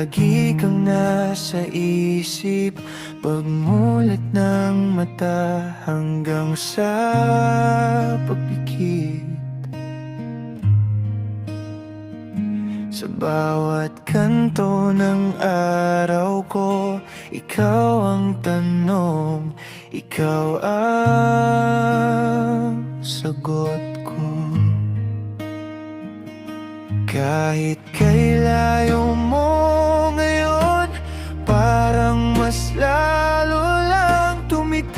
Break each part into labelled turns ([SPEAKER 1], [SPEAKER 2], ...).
[SPEAKER 1] Lagi kang nasa isip, pagmulat ng mata hanggang sa pagpikit. Sa bawat kanto ng araw ko, ikaw ang tanong, ikaw ang sagot ko. Kahit kay layo mo ngayon, parang mas lalo lang tumitibok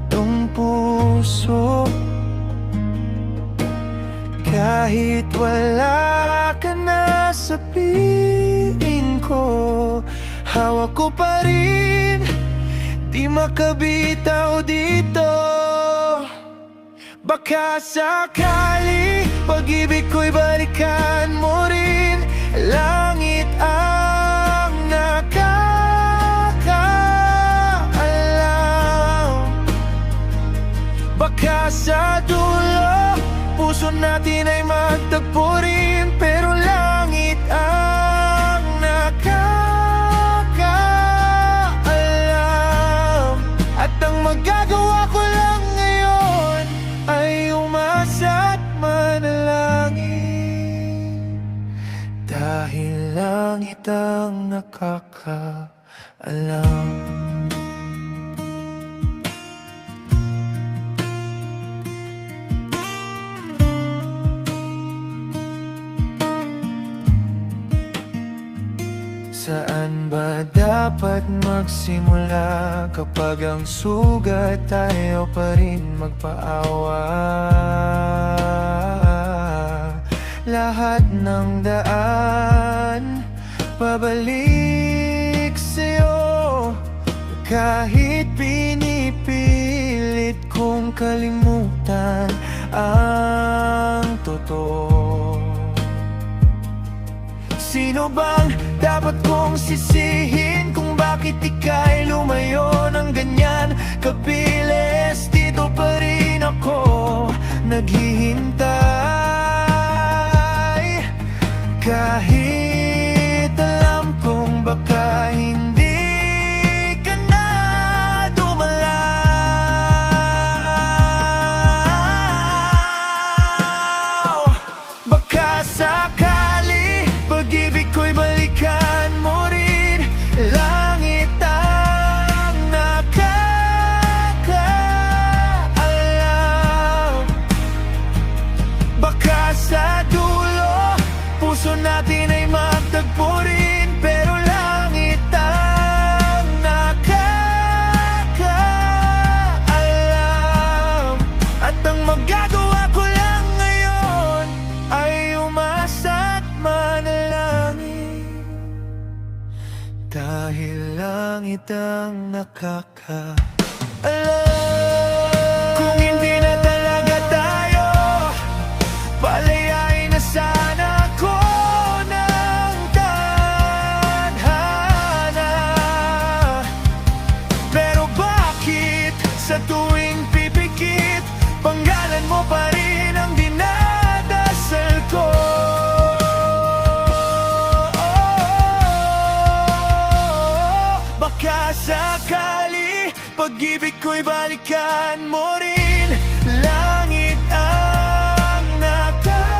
[SPEAKER 1] tong puso. Kahit wala ka na sa piling ko, hawak ko pa rin, di makabitaw dito. Baka sakali pag-ibig ko'y balikan mo rin, langit ang nakakaalam. Baka sa dulo puso natin ay magtagpo rin, pero langit ang nakakaalam. At ang magagawa ko lang ngayon ay umasa at manalangin, dahil langit ang nakakaalam. Saan ba dapat magsimula kapag ang sugat tayo pa rin magpaawa? Lahat ng daan pabalik sa'yo, kahit pinipilit kong kalimutan ang totoo. Sino bang dapat kong sisihin kung bakit ika'y lumayo ng ganyan kabilis? Dito pa rin ako naghihintay, kahit alam kong baka hindi ka na dumalaw. Baka sakali pag-ibig ko'y balikan mo rin, langit ang nakakaalam. Baka sa dulo puso natin ay magtagpo rin, pero langit ang nakakaalam. At ang magagawa ko lang ngayon ay umasa at manalangin, dahil langit ang nakakaalam. Kung hindi na talaga tayo, palayain na sana ako ng tadhana. Pero bakit sa tuwing pipikit, panggalan mo pa rin ang dinadasal ko? Baka sakali pag-ibig ko'y balikan mo rin, langit ang nakakaalam.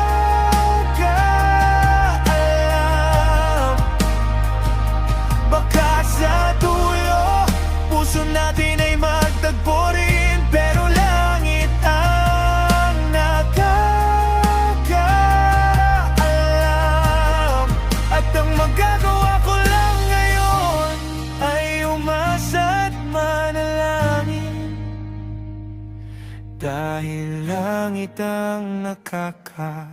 [SPEAKER 1] Baka sa dulo puso natin ay magtagpo rin, pero langit ang nakakaalam. At ang magagawa ko lang ngayon ay umasa at manalangin, dahil langit ang nakakaalam.